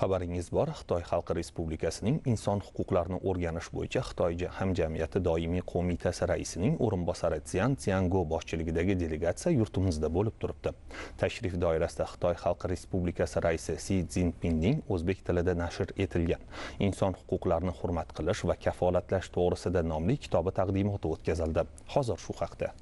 Xabaringiz bor, Xitoy Xalq Respublikasining inson huquqlarini o'rganish bo'yicha Xitoy hamjamiyati doimiy qo'mitasi raisining o'rinbosari Tsian Tsiango boshchiligidagi delegatsiya yurtimizda bo'lib turibdi. Tashrif doirasida Xitoy Xalq Respublikasi raisi Si Szinpinning o'zbek tilida nashr etilgan Inson huquqlarini hurmat qilish va kafolatlash to'g'risida nomli kitobi taqdimoti o'tkazildi. Hozir shu haqda.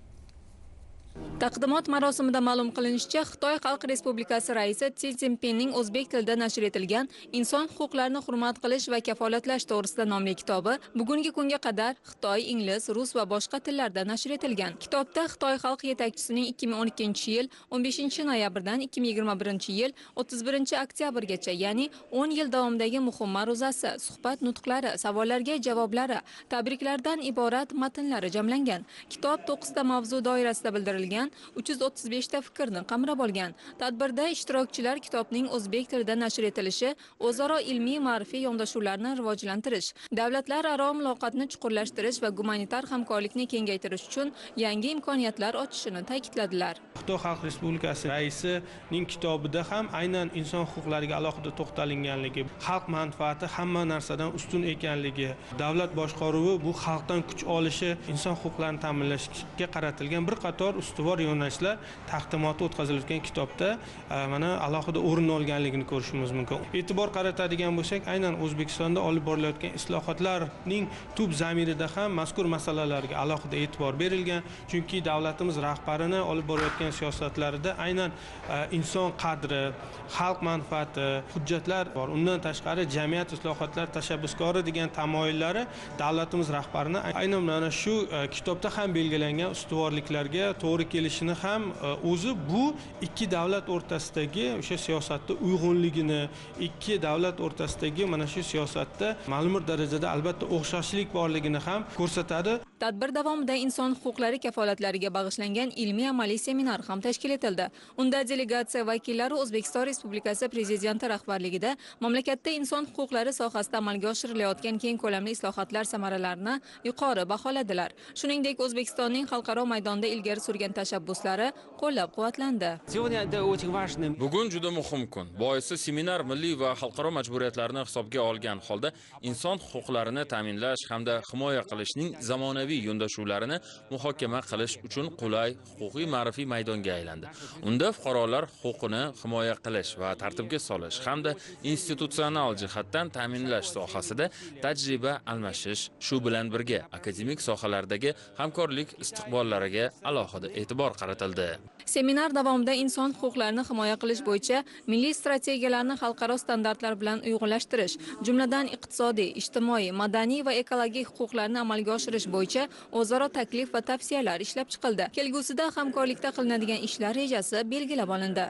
Taqdimot marosimida ma'lum qilinishicha, Xitoy Xalq Respublikasi raisi Si Szinpinning o'zbek tilida nashr etilgan Inson huquqlarini hurmat qilish va kafolatlash to'g'risida nomli kitobi bugungi kunga qadar Xitoy, ingliz, rus va boshqa tillarda nashr etilgan. Kitobda Xitoy xalq yetakchisining 2012-yil 15-noyabrdan 2021-yil 31-oktyabrgacha, ya'ni 10 yil davomidagi muhim ma'ruzasi, suhbat nutqlari, savollarga javoblari, tabriklardan iborat matnlari jamlangan. Kitob 9 ta mavzu doirasida bildirilgan 335 ta fikrni qamrab olgan. Tadbirda ishtirokchilar kitobning o'zbek tilida nashr etilishi, o'zaro ilmiy ma'rifiy yondashuvlarni rivojlantirish, davlatlararo muloqotni chuqurlashtirish va gumanitar hamkorlikni kengaytirish uchun yangi imkoniyatlar ochishini ta'kidladilar. Xitoy Xalq Respublikasi raisining kitobida ham aynan inson huquqlariga alohida to'xtalinganligi, xalq manfaati hamma narsadan ustun ekanligi, davlat boshqaruvi bu xalqdan kuch olishi, inson huquqlarini ta'minlashga qaratilgan bir qator ustuvor yo'nalishlar taqdimoti o'tkazilayotgan kitobda mana alohida o'rin olganligini ko'rishimiz mumkin. E'tibor qaratadigan bo'lsak, aynan O'zbekistonda olib borilayotgan islohotlarning tub zamirida ham mazkur masalalarga alohida e'tibor berilgan, chunki davlatimiz rahbarini olib borayotgan siyosatlarida aynan inson qadri, xalq manfaati, hujjatlar bor. Undan tashqari jamiyat islohotlar tashabbuskori degan tamoyillari davlatimiz rahbarini aynan mana shu kitobda ham belgilangan ustuvorliklarga to'g'ri kelishini ham o'zi bu ikki davlat o'rtasidagi o'sha siyosatda uyg'unligini, ikki davlat o'rtasidagi mana shu siyosatda ma'lum bir darajada albatta o'xshashlik borligini ham ko'rsatadi. Tadbir davomida inson huquqlari kafolatlariga bag'ishlangan ilmiy amaliy seminar ham tashkil etildi. Unda delegatsiya vakillari O'zbekiston Respublikasi Prezidenti rahbarligida mamlakatda inson huquqlari sohasida amalga oshirilayotgan keng ko'lamli islohotlar samaralarini yuqori baholadilar. Shuningdek, O'zbekistonning xalqaro maydonda ilgari surgan tashabbuslari qo'llab-quvvatlandi. Bugun juda muhim kun. Boisi seminar milliy va xalqaro majburiyatlarni hisobga olgan holda inson huquqlarini ta'minlash hamda himoya qilishning zamonaviy yondashuvlarini muhokama qilish uchun qulay huquqiy ma'rifiy maydonga aylandi. Unda fuqarolar huquqini himoya qilish va tartibga solish hamda institutsional jihatdan ta'minlash sohasida tajriba almashish, shu bilan birga akademik sohalardagi hamkorlik istiqbollariga alohida e'tibor qaratildi. Seminar davomida inson huquqlarini himoya qilish bo'yicha milliy strategiyalarni xalqaro standartlar bilan uyg'unlashtirish, jumladan iqtisodiy, ijtimoiy, madaniy va ekologik huquqlarni amalga oshirish bo'yicha o'zaro taklif va tavsiyalar ishlab chiqildi. Kelgusida hamkorlikda qilinadigan ishlar rejasi belgilab olindi.